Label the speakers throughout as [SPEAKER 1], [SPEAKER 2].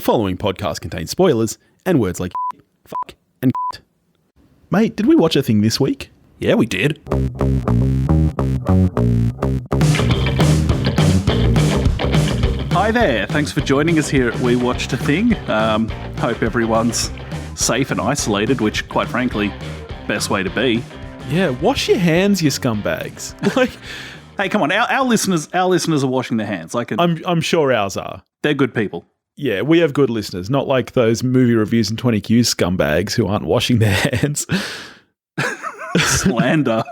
[SPEAKER 1] following podcast contains spoilers and words like fuck and Mate, did we watch a thing this week?
[SPEAKER 2] Yeah, we did. Hi there. Thanks for joining us here at We Watched a Thing. Hope everyone's safe and isolated, which, quite frankly, best way to be.
[SPEAKER 1] Yeah, wash your hands, you scumbags.
[SPEAKER 2] Hey, come on. Our listeners are washing their hands.
[SPEAKER 1] I'm sure ours are.
[SPEAKER 2] They're good people.
[SPEAKER 1] Yeah, we have good listeners, not like those movie reviews and 20Q scumbags who aren't washing their hands.
[SPEAKER 2] Slander.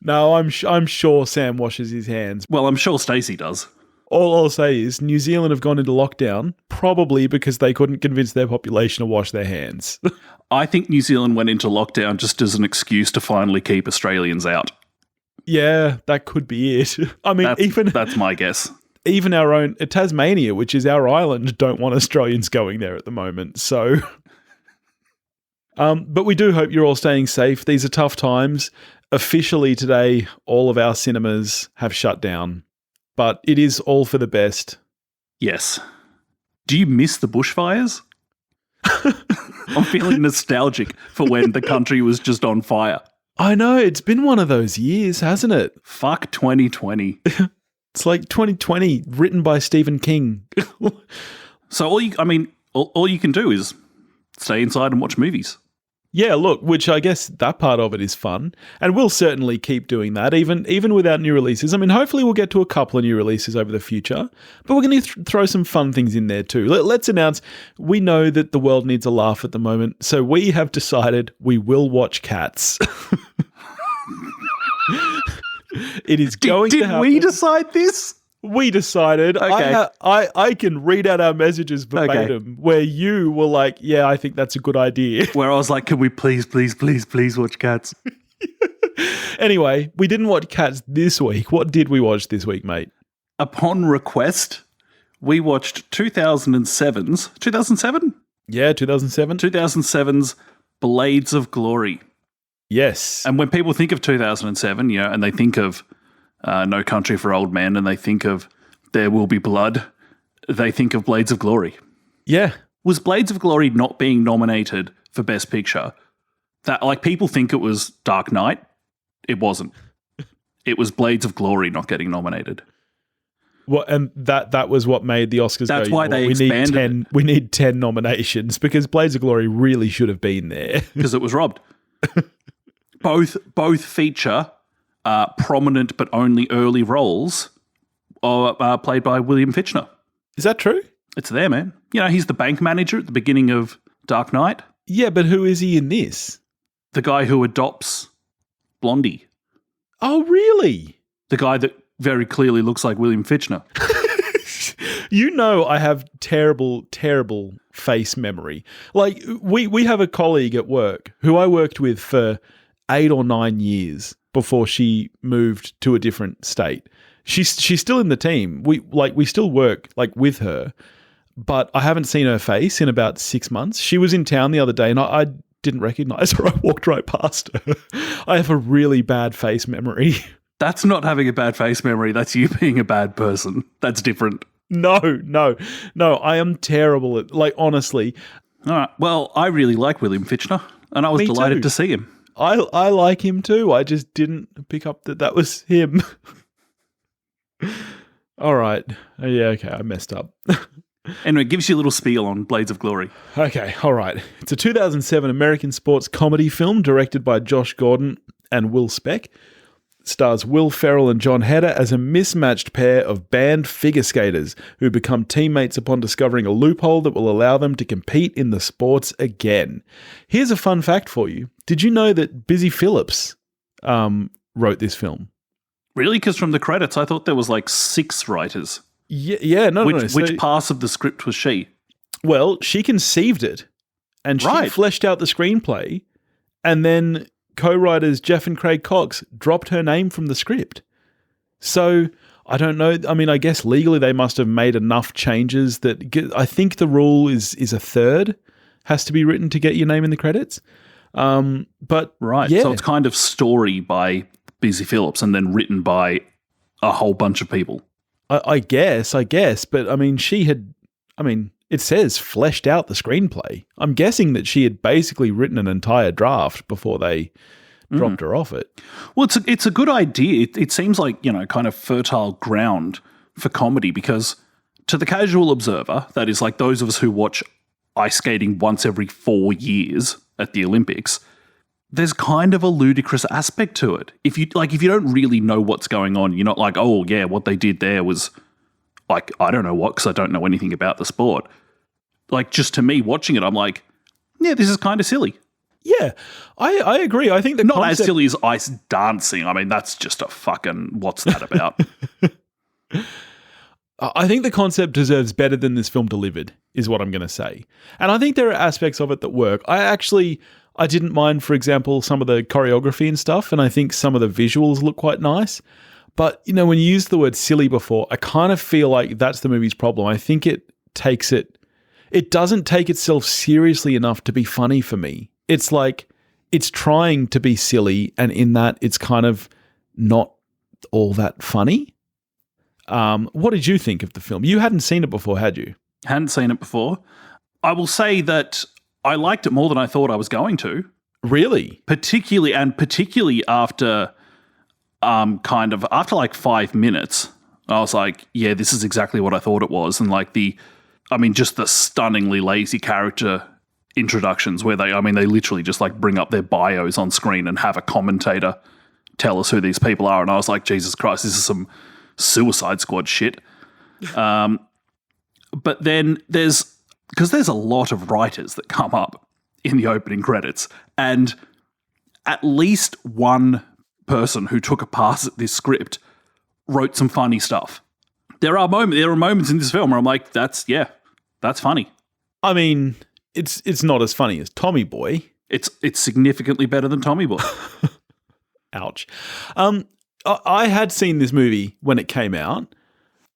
[SPEAKER 1] No, I'm sure Sam washes his hands.
[SPEAKER 2] Well, I'm sure Stacey does.
[SPEAKER 1] All I'll say is New Zealand have gone into lockdown, probably because they couldn't convince their population to wash their hands.
[SPEAKER 2] I think New Zealand went into lockdown just as an excuse to finally keep Australians out.
[SPEAKER 1] Yeah, that could be it. I mean,
[SPEAKER 2] that's my guess.
[SPEAKER 1] Even our own Tasmania, which is our island, don't want Australians going there at the moment. So, but we do hope you're all staying safe. These are tough times. Officially today, all of our cinemas have shut down, but it is all for the best.
[SPEAKER 2] Yes. Do you miss the bushfires? I'm feeling nostalgic for when the country was just on fire.
[SPEAKER 1] I know, it's been one of those years, hasn't it?
[SPEAKER 2] Fuck 2020.
[SPEAKER 1] It's like 2020, written by Stephen King.
[SPEAKER 2] So all you can do is stay inside and watch movies.
[SPEAKER 1] Yeah, look, which I guess that part of it is fun. And we'll certainly keep doing that, even without new releases. I mean, hopefully we'll get to a couple of new releases over the future, but we're going to throw some fun things in there too. Let's announce, we know that the world needs a laugh at the moment, so we have decided we will watch Cats. It is going to happen.
[SPEAKER 2] Did we decide this?
[SPEAKER 1] We decided.
[SPEAKER 2] Okay.
[SPEAKER 1] I can read out our messages verbatim where you were like, yeah, I think that's a good idea.
[SPEAKER 2] Where I was like, can we please watch Cats?
[SPEAKER 1] Anyway, we didn't watch Cats this week. What did we watch this week, mate?
[SPEAKER 2] Upon request, we watched 2007's... 2007?
[SPEAKER 1] Yeah, 2007.
[SPEAKER 2] 2007's Blades of Glory.
[SPEAKER 1] Yes.
[SPEAKER 2] And when people think of 2007, and they think of No Country for Old Men and they think of There Will Be Blood, they think of Blades of Glory.
[SPEAKER 1] Yeah.
[SPEAKER 2] Was Blades of Glory not being nominated for Best Picture? That, like, people think it was Dark Knight. It wasn't. It was Blades of Glory not getting nominated.
[SPEAKER 1] Well, and that was what made the Oscars
[SPEAKER 2] That's
[SPEAKER 1] go,
[SPEAKER 2] why they expanded.
[SPEAKER 1] We need 10 nominations because Blades of Glory really should have been there.
[SPEAKER 2] Because it was robbed. Both feature prominent but only early roles played by William Fichtner.
[SPEAKER 1] Is that true?
[SPEAKER 2] It's there, man. He's the bank manager at the beginning of Dark Knight.
[SPEAKER 1] Yeah, but who is he in this?
[SPEAKER 2] The guy who adopts Blondie.
[SPEAKER 1] Oh, really?
[SPEAKER 2] The guy that very clearly looks like William Fichtner.
[SPEAKER 1] I have terrible, terrible face memory. Like, we have a colleague at work who I worked with for 8 or 9 years before she moved to a different state. She's still in the team. We still work with her, but I haven't seen her face in about 6 months. She was in town the other day and I didn't recognize her. I walked right past her. I have a really bad face memory.
[SPEAKER 2] That's not having a bad face memory. That's you being a bad person. That's different.
[SPEAKER 1] No. I am terrible at, honestly.
[SPEAKER 2] All right. Well, I really like William Fichtner and I was delighted to see him.
[SPEAKER 1] I like him too. I just didn't pick up that was him. All right. Yeah, okay. I messed up.
[SPEAKER 2] Anyway, it gives you a little spiel on Blades of Glory.
[SPEAKER 1] Okay. All right. It's a 2007 American sports comedy film directed by Josh Gordon and Will Speck. Stars Will Ferrell and John Heder as a mismatched pair of banned figure skaters who become teammates upon discovering a loophole that will allow them to compete in the sports again. Here's a fun fact for you. Did you know that Busy Phillips wrote this film?
[SPEAKER 2] Really? Because from the credits, I thought there was 6 writers.
[SPEAKER 1] Yeah, no.
[SPEAKER 2] Which pass of the script was she?
[SPEAKER 1] Well, she conceived it and she fleshed out the screenplay, and then co-writers Jeff and Craig Cox dropped her name from the script. So I don't know. I mean, I guess legally they must have made enough changes that I think the rule is a third has to be written to get your name in the credits. But
[SPEAKER 2] right.
[SPEAKER 1] Yeah.
[SPEAKER 2] So it's kind of story by Busy Phillips and then written by a whole bunch of people.
[SPEAKER 1] I guess. But I mean, it says fleshed out the screenplay. I'm guessing that she had basically written an entire draft before they dropped her off it.
[SPEAKER 2] Well, it's a good idea. It seems like, kind of fertile ground for comedy because to the casual observer, that is like those of us who watch ice skating once every 4 years at the Olympics, there's kind of a ludicrous aspect to it. If you don't really know what's going on, you're not like, oh yeah, what they did there was like, I don't know what, because I don't know anything about the sport. Like, just to me watching it, I'm like, yeah, this is kind of silly.
[SPEAKER 1] Yeah, I agree. I think the
[SPEAKER 2] not as silly as ice dancing. I mean, that's just a fucking, what's that about?
[SPEAKER 1] I think the concept deserves better than this film delivered, is what I'm going to say. And I think there are aspects of it that work. I didn't mind, for example, some of the choreography and stuff, and I think some of the visuals look quite nice. But, when you used the word silly before, I kind of feel like that's the movie's problem. I think it doesn't take itself seriously enough to be funny for me. It's like it's trying to be silly, and in that it's kind of not all that funny. What did you think of the film? You hadn't seen it before, had you?
[SPEAKER 2] Hadn't seen it before. I will say that I liked it more than I thought I was going to.
[SPEAKER 1] Really? Particularly
[SPEAKER 2] after after like 5 minutes, I was like, yeah, this is exactly what I thought it was. And like just the stunningly lazy character introductions where they literally just like bring up their bios on screen and have a commentator tell us who these people are. And I was like, Jesus Christ, this is some Suicide Squad shit. But then there's a lot of writers that come up in the opening credits, and at least one person who took a pass at this script wrote some funny stuff. There are moments in this film where I'm like, that's funny. I
[SPEAKER 1] mean, it's not as funny as Tommy Boy.
[SPEAKER 2] It's significantly better than Tommy Boy.
[SPEAKER 1] Ouch. I had seen this movie when it came out.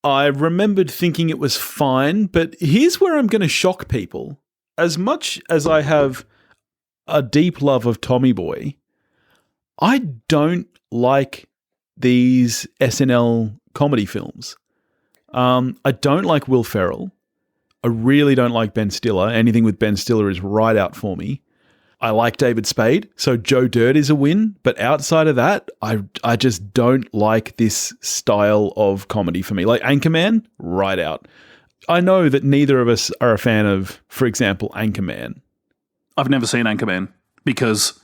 [SPEAKER 1] I remembered thinking it was fine, but here's where I'm going to shock people. As much as I have a deep love of Tommy Boy, I don't like these SNL comedy films. I don't like Will Ferrell. I really don't like Ben Stiller. Anything with Ben Stiller is right out for me. I like David Spade, so Joe Dirt is a win. But outside of that, I just don't like this style of comedy for me. Like Anchorman, right out. I know that neither of us are a fan of, for example, Anchorman.
[SPEAKER 2] I've never seen Anchorman because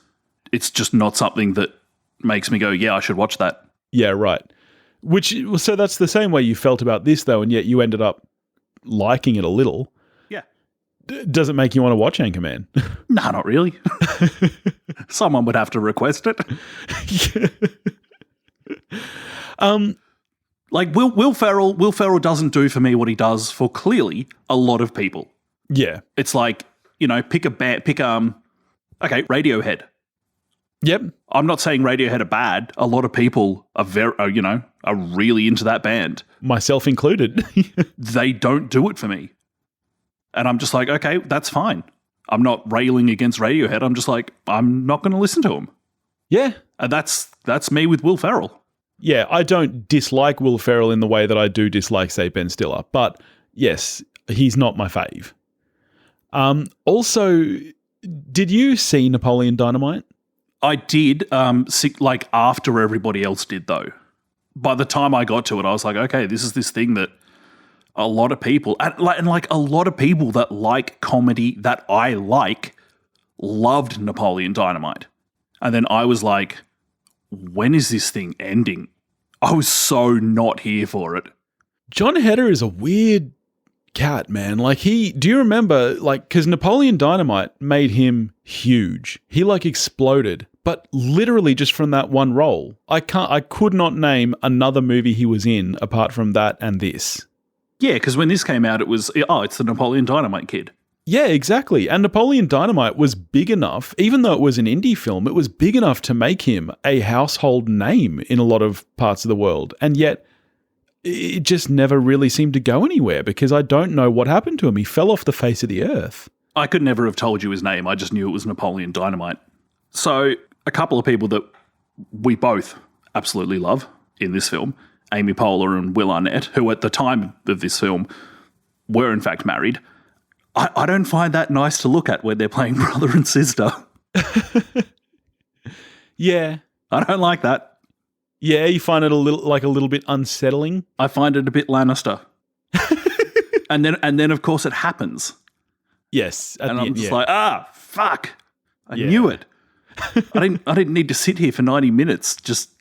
[SPEAKER 2] it's just not something that makes me go, yeah, I should watch that.
[SPEAKER 1] Yeah, right. So that's the same way you felt about this, though, and yet you ended up liking it a little.
[SPEAKER 2] Yeah.
[SPEAKER 1] Does it make you want to watch Anchorman?
[SPEAKER 2] No, not really. Someone would have to request it. Like Will Ferrell doesn't do for me what he does for clearly a lot of people.
[SPEAKER 1] Yeah.
[SPEAKER 2] It's like, pick Radiohead.
[SPEAKER 1] Yep.
[SPEAKER 2] I'm not saying Radiohead are bad. A lot of people are are really into that band.
[SPEAKER 1] Myself included.
[SPEAKER 2] They don't do it for me. And I'm just like, okay, that's fine. I'm not railing against Radiohead. I'm just like, I'm not going to listen to them.
[SPEAKER 1] Yeah.
[SPEAKER 2] And that's me with Will Ferrell.
[SPEAKER 1] Yeah, I don't dislike Will Ferrell in the way that I do dislike, say, Ben Stiller. But yes, he's not my fave. Also, did you see Napoleon Dynamite?
[SPEAKER 2] I did, like after everybody else did, though. By the time I got to it, I was like, okay, this is this thing that a lot of people, and a lot of people that like comedy that I like, loved Napoleon Dynamite. And then I was like, when is this thing ending? I was so not here for it.
[SPEAKER 1] John Heder is a weird cat, man. Like do you remember, because Napoleon Dynamite made him huge. He exploded, but literally just from that one role. I could not name another movie he was in apart from that and this.
[SPEAKER 2] Yeah, because when this came out, it was, it's the Napoleon Dynamite kid.
[SPEAKER 1] Yeah, exactly. And Napoleon Dynamite was big enough, even though it was an indie film, it was big enough to make him a household name in a lot of parts of the world. And yet it just never really seemed to go anywhere because I don't know what happened to him. He fell off the face of the earth.
[SPEAKER 2] I could never have told you his name. I just knew it was Napoleon Dynamite. So a couple of people that we both absolutely love in this film, Amy Poehler and Will Arnett, who at the time of this film were in fact married, I don't find that nice to look at when they're playing brother and sister.
[SPEAKER 1] Yeah.
[SPEAKER 2] I don't like that.
[SPEAKER 1] Yeah, you find it a little bit unsettling.
[SPEAKER 2] I find it a bit Lannister. and then of course it happens.
[SPEAKER 1] Yes.
[SPEAKER 2] And I'm just like, fuck. I knew it. I didn't need to sit here for 90 minutes just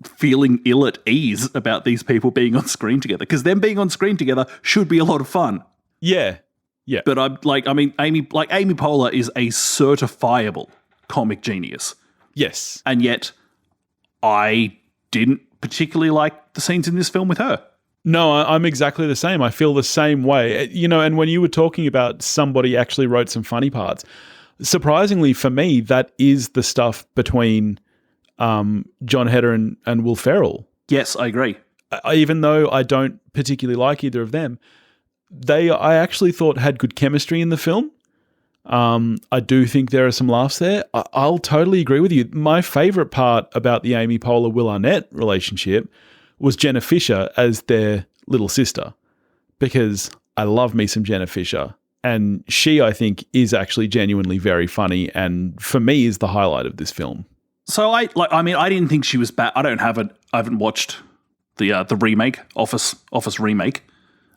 [SPEAKER 2] feeling ill at ease about these people being on screen together, because them being on screen together should be a lot of fun.
[SPEAKER 1] Yeah. Yeah.
[SPEAKER 2] But Amy Poehler is a certifiable comic genius.
[SPEAKER 1] Yes.
[SPEAKER 2] And yet I didn't particularly like the scenes in this film with her.
[SPEAKER 1] No, I'm exactly the same. I feel the same way. And when you were talking about somebody actually wrote some funny parts, surprisingly for me, that is the stuff between John Heder and Will Ferrell.
[SPEAKER 2] Yes, I agree.
[SPEAKER 1] Even though I don't particularly like either of them, I actually thought had good chemistry in the film. I do think there are some laughs there. I'll totally agree with you. My favorite part about the Amy Poehler Will Arnett relationship was Jenna Fisher as their little sister, because I love me some Jenna Fisher, and she, I think, is actually genuinely very funny, and for me is the highlight of this film.
[SPEAKER 2] So I didn't think she was bad. I haven't watched the remake, Office remake.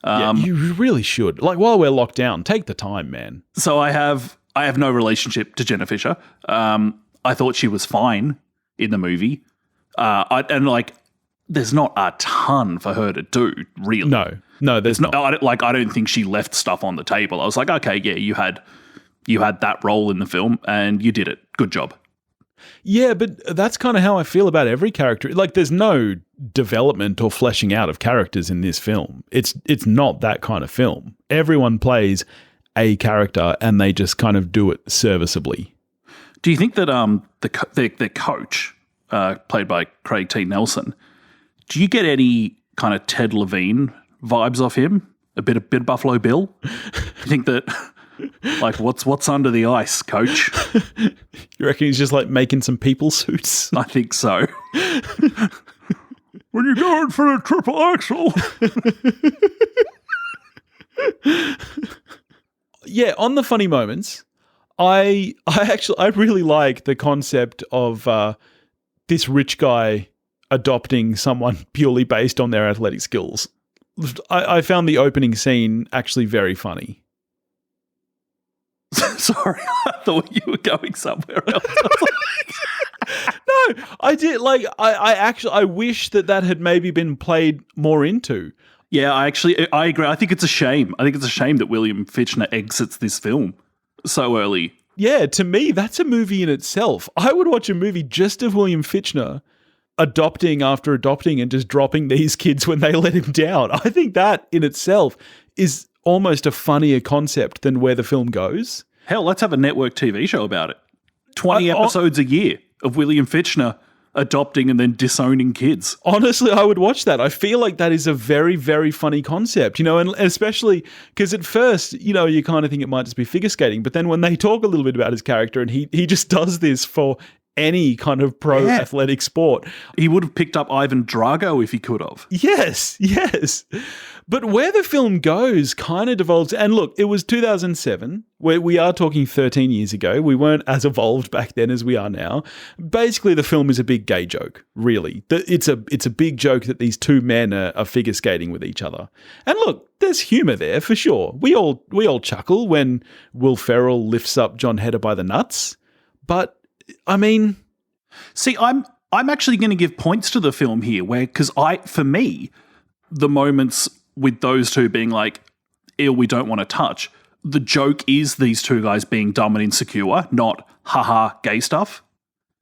[SPEAKER 1] Yeah, you really should. Like, while we're locked down, take the time, man.
[SPEAKER 2] So I have no relationship to Jenna Fisher. I thought she was fine in the movie. There's not a ton for her to do, really.
[SPEAKER 1] No, there's not.
[SPEAKER 2] I don't think she left stuff on the table. I was like, okay, yeah, you had that role in the film and you did it. Good job.
[SPEAKER 1] Yeah, but that's kind of how I feel about every character. Like, there's no development or fleshing out of characters in this film. It's not that kind of film. Everyone plays a character and they just kind of do it serviceably.
[SPEAKER 2] Do you think that the coach, played by Craig T. Nelson, do you get any kind of Ted Levine vibes off him? A bit of Buffalo Bill? You think that, like, what's under the ice, coach?
[SPEAKER 1] You reckon he's just like making some people suits?
[SPEAKER 2] I think so. When you're going for a triple axel.
[SPEAKER 1] Yeah, on the funny moments, I really like the concept of this rich guy adopting someone purely based on their athletic skills. I found the opening scene actually very funny.
[SPEAKER 2] Sorry, I thought you were going somewhere else.
[SPEAKER 1] No, I did. Like, I wish that had maybe been played more into.
[SPEAKER 2] Yeah, I agree. I think it's a shame. I think it's a shame that William Fichtner exits this film so early.
[SPEAKER 1] Yeah, to me, that's a movie in itself. I would watch a movie just of William Fichtner adopting after adopting and just dropping these kids when they let him down. I think that in itself is almost a funnier concept than where the film goes.
[SPEAKER 2] Hell, let's have a network TV show about it. 20 episodes a year of William Fichtner adopting and then disowning kids.
[SPEAKER 1] Honestly, I would watch that. I feel like that is a very, very funny concept, and especially because at first, you kind of think it might just be figure skating, but then when they talk a little bit about his character and he just does this for any kind of pro athletic sport.
[SPEAKER 2] He would have picked up Ivan Drago if he could have.
[SPEAKER 1] Yes. But where the film goes kind of devolves. And look, it was 2007, where we are talking 13 years ago. We weren't as evolved back then as we are now. Basically, the film is a big gay joke, really. It's a big joke that these two men are figure skating with each other. And look, there's humor there for sure. We all chuckle when Will Ferrell lifts up John Heder by the nuts. But I mean,
[SPEAKER 2] see, I'm actually going to give points to the film here, because for me, the moments with those two being like, "Ew, we don't want to touch." The joke is these two guys being dumb and insecure, not haha gay stuff.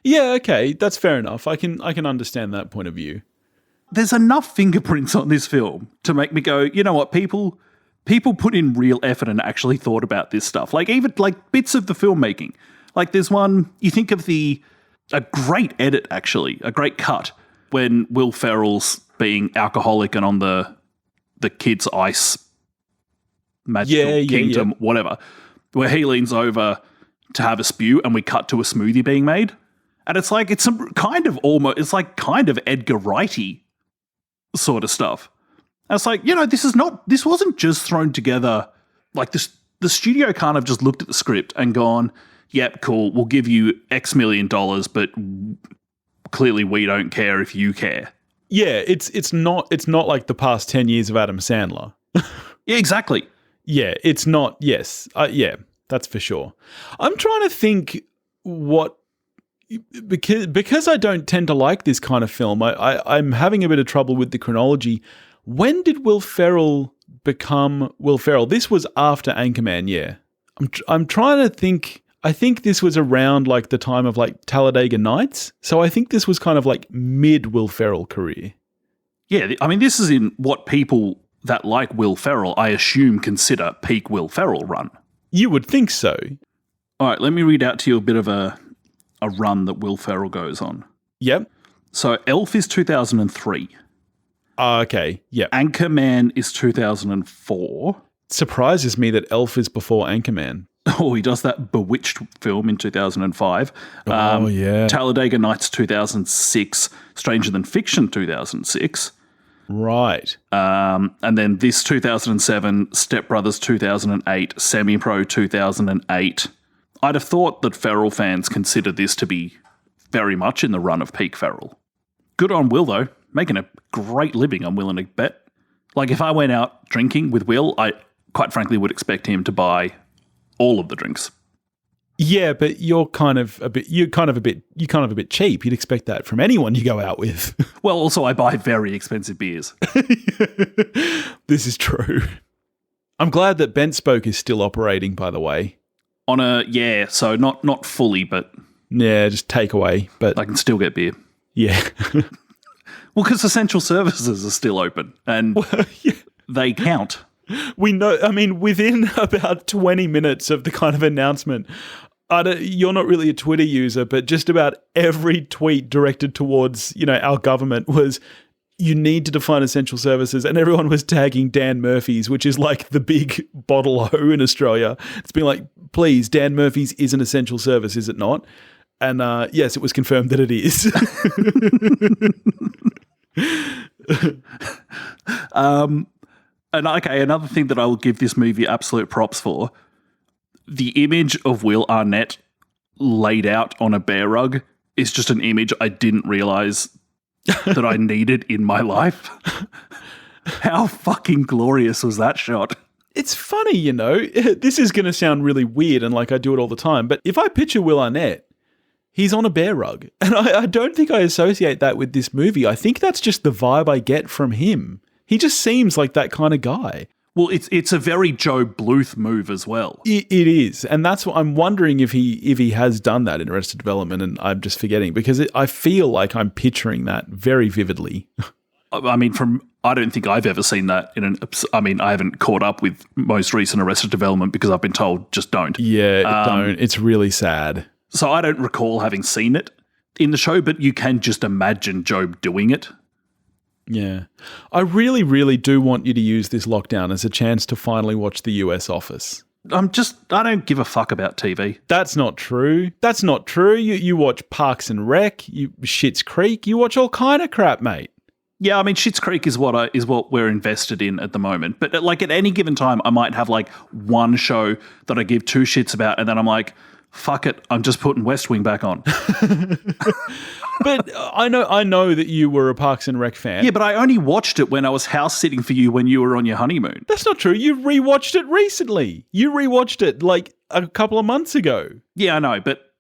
[SPEAKER 1] Yeah, okay, that's fair enough. I can understand that point of view.
[SPEAKER 2] There's enough fingerprints on this film to make me go, you know what, people put in real effort and actually thought about this stuff. Like, even like bits of the filmmaking. Like, there's one, you think of a great edit, actually, a great cut, when Will Ferrell's being alcoholic and on the kids' ice magical kingdom, whatever, where he leans over to have a spew and we cut to a smoothie being made. And it's like, it's some kind of Edgar Wright-y sort of stuff. And it's like, this wasn't just thrown together, like, this the studio can't have just looked at the script and gone, yep, cool, we'll give you X million dollars, but clearly we don't care if you care.
[SPEAKER 1] Yeah, it's not like the past 10 years of Adam Sandler.
[SPEAKER 2] Yeah, exactly.
[SPEAKER 1] Yeah, it's not. Yes. Yeah, that's for sure. I'm trying to think because I don't tend to like this kind of film, I'm having a bit of trouble with the chronology. When did Will Ferrell become Will Ferrell? This was after Anchorman, yeah. I'm trying to think. I think this was around like the time of like Talladega Nights. So I think this was kind of like mid Will Ferrell career.
[SPEAKER 2] Yeah, I mean, this is in what people that like Will Ferrell, I assume, consider peak Will Ferrell run.
[SPEAKER 1] You would think so.
[SPEAKER 2] All right, let me read out to you a bit of a run that Will Ferrell goes on.
[SPEAKER 1] Yep.
[SPEAKER 2] So Elf is 2003.
[SPEAKER 1] Okay, yep.
[SPEAKER 2] Anchorman is 2004.
[SPEAKER 1] Surprises me that Elf is before Anchorman.
[SPEAKER 2] Oh, he does that Bewitched film in 2005.
[SPEAKER 1] Oh, yeah.
[SPEAKER 2] Talladega Nights 2006. Stranger Than Fiction 2006.
[SPEAKER 1] Right.
[SPEAKER 2] And then this 2007, Step Brothers 2008, Semi-Pro 2008. I'd have thought that Ferrell fans consider this to be very much in the run of peak Ferrell. Good on Will, though. Making a great living, I'm willing to bet. Like, if I went out drinking with Will, I quite frankly would expect him to buy all of the drinks.
[SPEAKER 1] Yeah, but you're kind of a bit cheap. You'd expect that from anyone you go out with.
[SPEAKER 2] Well, also I buy very expensive beers.
[SPEAKER 1] This is true. I'm glad that Bent Spoke is still operating, by the way.
[SPEAKER 2] So not fully, but
[SPEAKER 1] yeah, just takeaway. But
[SPEAKER 2] I can still get beer.
[SPEAKER 1] Yeah.
[SPEAKER 2] Well, because essential services are still open, and they count.
[SPEAKER 1] We know, I mean, within about 20 minutes of the kind of announcement, you're not really a Twitter user, but just about every tweet directed towards, our government was, you need to define essential services. And everyone was tagging Dan Murphy's, which is like the big bottle O in Australia. It's been like, please, Dan Murphy's is an essential service, is it not? And yes, it was confirmed that it is.
[SPEAKER 2] And okay, another thing that I will give this movie absolute props for, the image of Will Arnett laid out on a bear rug is just an image I didn't realize that I needed in my life. How fucking glorious was that shot?
[SPEAKER 1] It's funny, this is going to sound really weird and like I do it all the time, but if I picture Will Arnett, he's on a bear rug. And I don't think I associate that with this movie. I think that's just the vibe I get from him. He just seems like that kind of guy.
[SPEAKER 2] Well, it's a very Joe Bluth move as well.
[SPEAKER 1] It is, and that's what I'm wondering if he has done that in Arrested Development, and I'm just forgetting because I feel like I'm picturing that very vividly.
[SPEAKER 2] I mean, I don't think I've ever seen that I haven't caught up with most recent Arrested Development because I've been told just don't.
[SPEAKER 1] Yeah, don't. It's really sad.
[SPEAKER 2] So I don't recall having seen it in the show, but you can just imagine Job doing it.
[SPEAKER 1] Yeah. I really, really do want you to use this lockdown as a chance to finally watch The US Office.
[SPEAKER 2] I don't give a fuck about TV.
[SPEAKER 1] That's not true. That's not true. You watch Parks and Rec, Schitt's Creek, you watch all kind of crap, mate.
[SPEAKER 2] Yeah, I mean, Schitt's Creek is what we're invested in at the moment. But like at any given time, I might have like one show that I give two shits about, and then I'm like, fuck it, I'm just putting West Wing back on.
[SPEAKER 1] But I know that you were a Parks and Rec fan.
[SPEAKER 2] Yeah, but I only watched it when I was house sitting for you when you were on your honeymoon.
[SPEAKER 1] That's not true. You rewatched it recently. You rewatched it like a couple of months ago.
[SPEAKER 2] Yeah, I know, but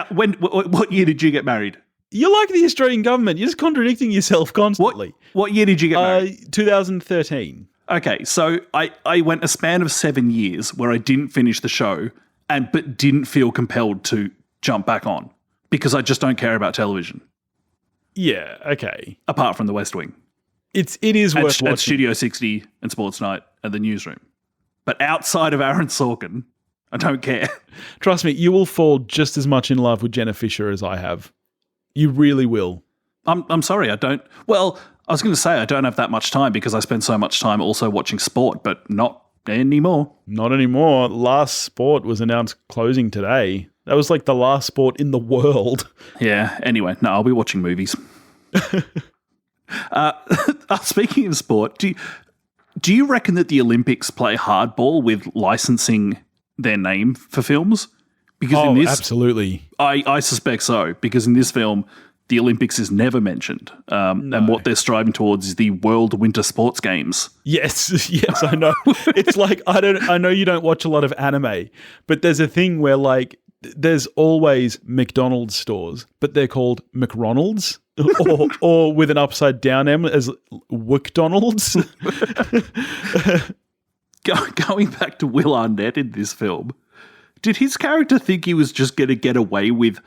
[SPEAKER 2] what year did you get married?
[SPEAKER 1] You're like the Australian government. You're just contradicting yourself constantly.
[SPEAKER 2] What year did you get married?
[SPEAKER 1] 2013.
[SPEAKER 2] Okay, so I went a span of 7 years where I didn't finish the show but didn't feel compelled to jump back on because I just don't care about television.
[SPEAKER 1] Yeah, okay.
[SPEAKER 2] Apart from the West Wing.
[SPEAKER 1] It is worth watching.
[SPEAKER 2] At Studio 60 and Sports Night and the Newsroom. But outside of Aaron Sorkin, I don't care.
[SPEAKER 1] Trust me, you will fall just as much in love with Jenna Fisher as I have. You really will.
[SPEAKER 2] I'm sorry, I don't. Well, I was going to say I don't have that much time because I spend so much time also watching sport, but not anymore.
[SPEAKER 1] Not anymore. Last Sport was announced closing today. That was like the last sport in the world.
[SPEAKER 2] Yeah, anyway, no, I'll be watching movies. Speaking of sport, Do you reckon that the Olympics play hardball with licensing their name for films? Because in this,
[SPEAKER 1] absolutely.
[SPEAKER 2] I suspect so, because in this film, the Olympics is never mentioned. And what they're striving towards is the World Winter Sports Games.
[SPEAKER 1] Yes, yes, I know. It's like, I know you don't watch a lot of anime, but there's a thing where like there's always McDonald's stores, but they're called McRonald's or with an upside down M as WcDonald's.
[SPEAKER 2] Going back to Will Arnett in this film, did his character think he was just going to get away with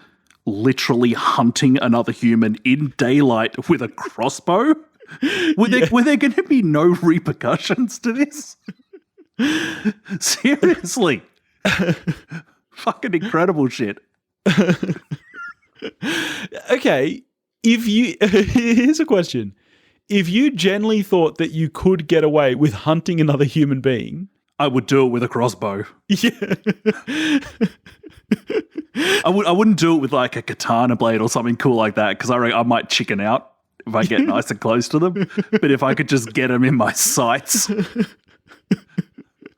[SPEAKER 2] literally hunting another human in daylight with a crossbow? Were there going to be no repercussions to this? Seriously. Fucking incredible shit.
[SPEAKER 1] Okay, here's a question. If you genuinely thought that you could get away with hunting another human being,
[SPEAKER 2] I would do it with a crossbow.
[SPEAKER 1] Yeah.
[SPEAKER 2] I wouldn't do it with like a katana blade or something cool like that, because I might chicken out if I get nice and close to them. But if I could just get them in my sights,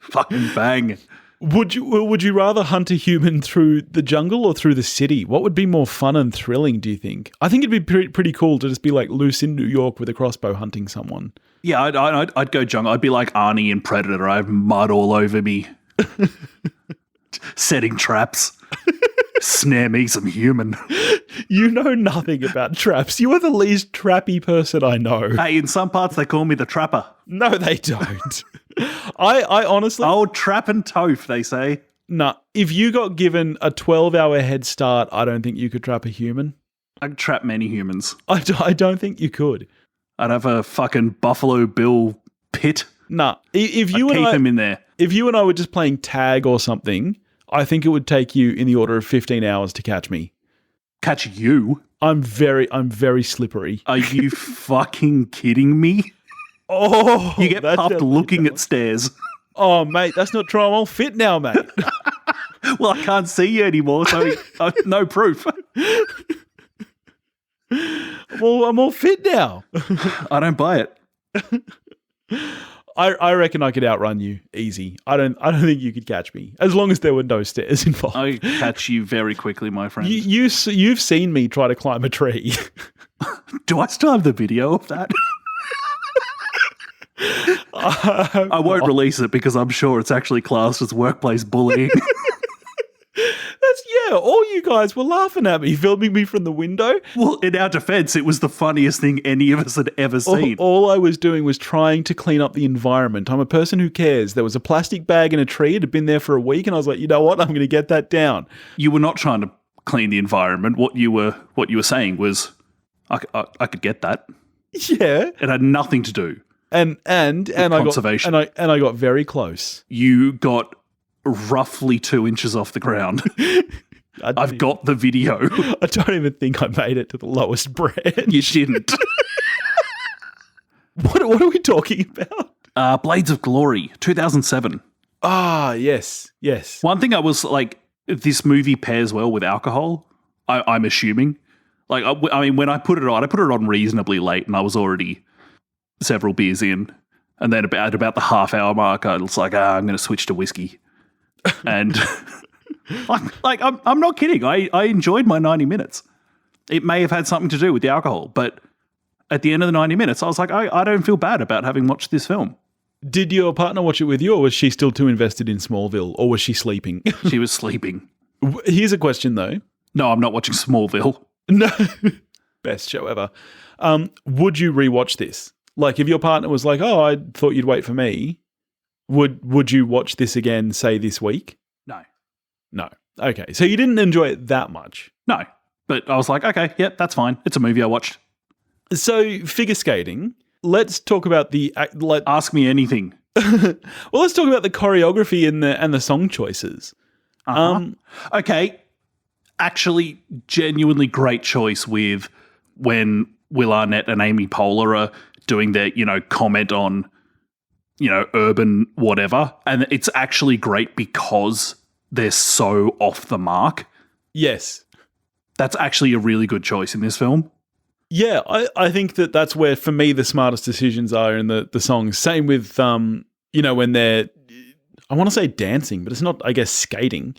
[SPEAKER 2] fucking bang.
[SPEAKER 1] Would you rather hunt a human through the jungle or through the city? What would be more fun and thrilling, do you think? I think it'd be pretty cool to just be like loose in New York with a crossbow hunting someone.
[SPEAKER 2] Yeah, I'd go jungle. I'd be like Arnie in Predator. I have mud all over me. Setting traps. Snare me some human.
[SPEAKER 1] You know nothing about traps. You are the least trappy person I know.
[SPEAKER 2] Hey, in some parts they call me the trapper.
[SPEAKER 1] No, they don't. I honestly...
[SPEAKER 2] Oh, trap and toph, they say.
[SPEAKER 1] Nah, if you got given a 12-hour head start, I don't think you could trap a human.
[SPEAKER 2] I could trap many humans.
[SPEAKER 1] I don't think you could.
[SPEAKER 2] I'd have a fucking Buffalo Bill pit.
[SPEAKER 1] Nah, if you
[SPEAKER 2] I'd
[SPEAKER 1] and
[SPEAKER 2] keep him in there.
[SPEAKER 1] If you and I were just playing tag or something, I think it would take you in the order of 15 hours to catch me.
[SPEAKER 2] Catch you?
[SPEAKER 1] I'm very slippery.
[SPEAKER 2] Are you fucking kidding me?
[SPEAKER 1] Oh,
[SPEAKER 2] you get puffed looking at stairs.
[SPEAKER 1] Oh, mate, that's not true. I'm all fit now, mate.
[SPEAKER 2] Well, I can't see you anymore, so no proof.
[SPEAKER 1] Well, I'm all fit now.
[SPEAKER 2] I don't buy it.
[SPEAKER 1] I reckon I could outrun you easy. I don't think you could catch me as long as there were no stairs involved.
[SPEAKER 2] I catch you very quickly, my friend.
[SPEAKER 1] You've seen me try to climb a tree.
[SPEAKER 2] Do I still have the video of that? I won't release it because I'm sure it's actually classed as workplace bullying.
[SPEAKER 1] All you guys were laughing at me, filming me from the window.
[SPEAKER 2] Well, in our defense, it was the funniest thing any of us had ever seen.
[SPEAKER 1] All I was doing was trying to clean up the environment. I'm a person who cares. There was a plastic bag in a tree. It had been there for a week, and I was like, you know what? I'm going to get that down.
[SPEAKER 2] You were not trying to clean the environment. What you were saying was, I could get that.
[SPEAKER 1] Yeah,
[SPEAKER 2] it had nothing to do.
[SPEAKER 1] And
[SPEAKER 2] conservation.
[SPEAKER 1] I got very close.
[SPEAKER 2] You got roughly 2 inches off the ground. I've got the video.
[SPEAKER 1] I don't even think I made it to the lowest branch.
[SPEAKER 2] You didn't.
[SPEAKER 1] What are we talking about?
[SPEAKER 2] Blades of Glory, 2007.
[SPEAKER 1] Ah, yes.
[SPEAKER 2] One thing I was like, this movie pairs well with alcohol, I'm assuming. Like, I mean, when I put it on reasonably late, and I was already several beers in. And then about the half-hour mark, I was like, I'm going to switch to whiskey. And... I'm not kidding. I enjoyed my 90 minutes. It may have had something to do with the alcohol, but at the end of the 90 minutes, I was like, I don't feel bad about having watched this film.
[SPEAKER 1] Did your partner watch it with you, or was she still too invested in Smallville, or was she sleeping?
[SPEAKER 2] She was sleeping.
[SPEAKER 1] Here's a question, though.
[SPEAKER 2] No, I'm not watching Smallville.
[SPEAKER 1] No. Best show ever. Would you rewatch this? Like, if your partner was like, oh, I thought you'd wait for me, would you watch this again, say, this week? No. Okay. So you didn't enjoy it that much? No.
[SPEAKER 2] But I was like, okay, yep, that's fine. It's a movie I watched.
[SPEAKER 1] So figure skating, let's talk about the...
[SPEAKER 2] Ask me anything.
[SPEAKER 1] Well, let's talk about the choreography and the song choices.
[SPEAKER 2] Okay. Actually, genuinely great choice with when Will Arnett and Amy Poehler are doing their, comment on, urban whatever. And it's actually great because... they're so off the mark.
[SPEAKER 1] Yes.
[SPEAKER 2] That's actually a really good choice in this film.
[SPEAKER 1] Yeah, I think that's where, for me, the smartest decisions are in the songs. Same with, when they're, I want to say dancing, but it's not, I guess, skating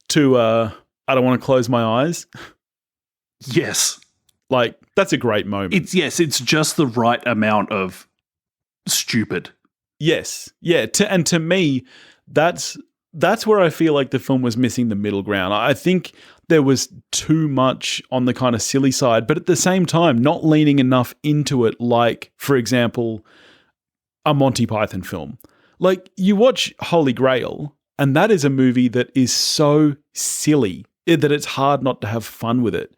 [SPEAKER 1] to I Don't Want to Close My Eyes.
[SPEAKER 2] Yes.
[SPEAKER 1] Like, that's a great moment.
[SPEAKER 2] It's just the right amount of stupid.
[SPEAKER 1] Yes. Yeah. And to me, that's where I feel like the film was missing the middle ground. I think there was too much on the kind of silly side, but at the same time, not leaning enough into it, like, for example, a Monty Python film. Like, you watch Holy Grail, and that is a movie that is so silly that it's hard not to have fun with it.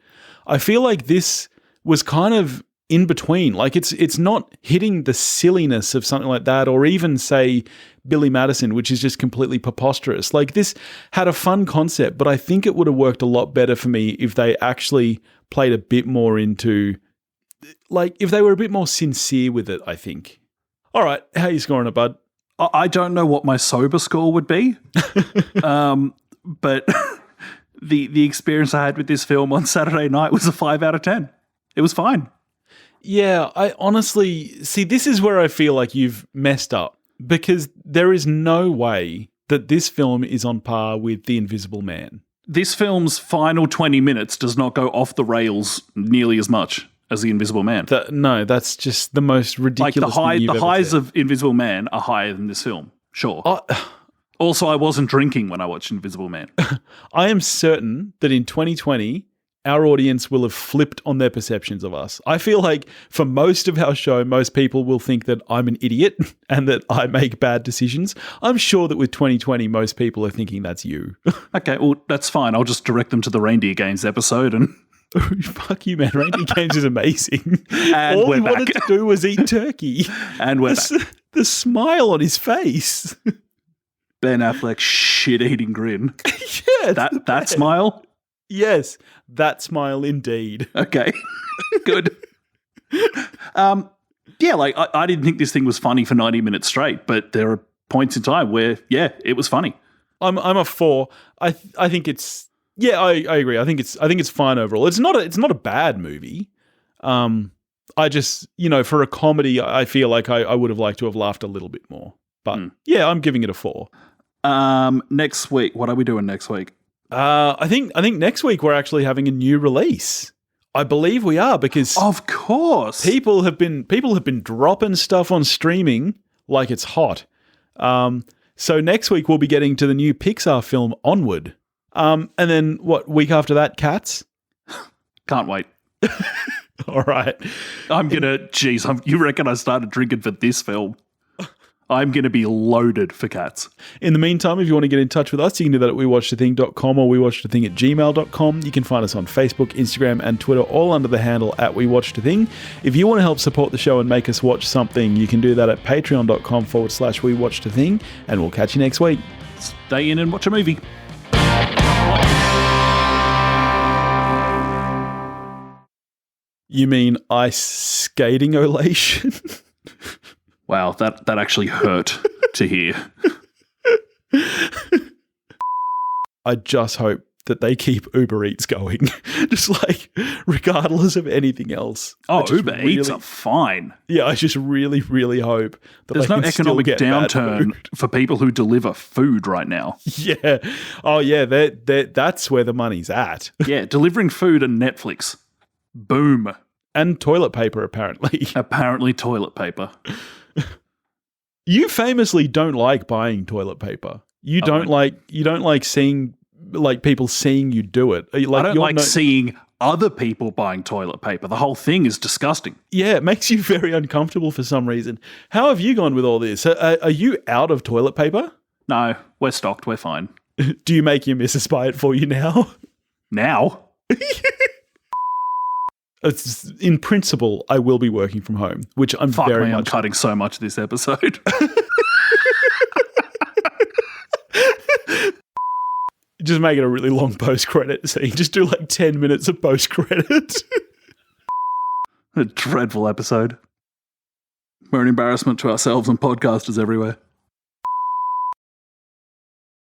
[SPEAKER 1] I feel like this was kind of in between. Like, it's not hitting the silliness of something like that, or even, say, Billy Madison, which is just completely preposterous. Like, this had a fun concept, but I think it would have worked a lot better for me if they actually played a bit more into, like, if they were a bit more sincere with it, I think. All right, how are you scoring it, bud?
[SPEAKER 2] I don't know what my sober score would be, but the experience I had with this film on Saturday night was a 5 out of 10. It was fine.
[SPEAKER 1] Yeah, I honestly, see, this is where I feel like you've messed up, because there is no way that this film is on par with The Invisible Man.
[SPEAKER 2] This film's final 20 minutes does not go off the rails nearly as much as The Invisible Man.
[SPEAKER 1] No, that's just the most ridiculous thing you've
[SPEAKER 2] the
[SPEAKER 1] ever
[SPEAKER 2] highs
[SPEAKER 1] said.
[SPEAKER 2] of Invisible Man are higher than this film, sure. Also, I wasn't drinking when I watched Invisible Man.
[SPEAKER 1] I am certain that in 2020, our audience will have flipped on their perceptions of us. I feel like for most of our show, most people will think that I'm an idiot and that I make bad decisions. I'm sure that with 2020, most people are thinking that's you.
[SPEAKER 2] Okay, well, that's fine. I'll just direct them to the Reindeer Games episode and...
[SPEAKER 1] Fuck you, man. Reindeer Games is amazing.
[SPEAKER 2] And
[SPEAKER 1] all
[SPEAKER 2] we're
[SPEAKER 1] he
[SPEAKER 2] back.
[SPEAKER 1] wanted to do was eat turkey.
[SPEAKER 2] And we're back.
[SPEAKER 1] The smile on his face.
[SPEAKER 2] Ben Affleck's shit-eating grin.
[SPEAKER 1] Yeah,
[SPEAKER 2] that smile?
[SPEAKER 1] Yes, that smile indeed.
[SPEAKER 2] Okay, good. Yeah, like I didn't think this thing was funny for 90 minutes straight, but there are points in time where, yeah, it was funny. I'm
[SPEAKER 1] a 4. I think it's, yeah, I agree. I think it's fine overall. It's not a bad movie. I just, for a comedy, I feel like I would have liked to have laughed a little bit more. But yeah, I'm giving it a 4.
[SPEAKER 2] Next week, what are we doing next week?
[SPEAKER 1] I think next week we're actually having a new release. I believe we are, because
[SPEAKER 2] of course
[SPEAKER 1] people have been dropping stuff on streaming like it's hot. So next week we'll be getting to the new Pixar film Onward. And then what, week after that, Cats?
[SPEAKER 2] Can't wait.
[SPEAKER 1] All right.
[SPEAKER 2] You reckon I started drinking for this film? I'm going to be loaded for Cats.
[SPEAKER 1] In the meantime, if you want to get in touch with us, you can do that at wewatchedathing.com or wewatchedathing@gmail.com. You can find us on Facebook, Instagram, and Twitter, all under the handle @wewatchedathing. If you want to help support the show and make us watch something, you can do that at patreon.com/wewatchedathing, and we'll catch you next week.
[SPEAKER 2] Stay in and watch a movie.
[SPEAKER 1] You mean ice skating olation?
[SPEAKER 2] Wow, that actually hurt to hear.
[SPEAKER 1] I just hope that they keep Uber Eats going, just like regardless of anything else.
[SPEAKER 2] Oh, Uber Eats are fine.
[SPEAKER 1] Yeah, I just really, really hope that
[SPEAKER 2] there's no economic downturn for people who deliver food right now.
[SPEAKER 1] Yeah. Oh, yeah. That's where the money's at.
[SPEAKER 2] Yeah, delivering food and Netflix. Boom.
[SPEAKER 1] And toilet paper, apparently.
[SPEAKER 2] Apparently toilet paper.
[SPEAKER 1] You famously don't like buying toilet paper. You don't like seeing, like, people seeing you do it. Like,
[SPEAKER 2] I don't like seeing other people buying toilet paper. The whole thing is disgusting.
[SPEAKER 1] Yeah, it makes you very uncomfortable for some reason. How have you gone with all this? Are you out of toilet paper?
[SPEAKER 2] No, we're stocked. We're fine.
[SPEAKER 1] Do you make your missus buy it for you now?
[SPEAKER 2] Now?
[SPEAKER 1] In principle, I will be working from home, which I'm I'm
[SPEAKER 2] cutting so much of this episode.
[SPEAKER 1] Just make it a really long post-credit scene. Just do like 10 minutes of post-credit.
[SPEAKER 2] A dreadful episode. We're an embarrassment to ourselves and podcasters everywhere.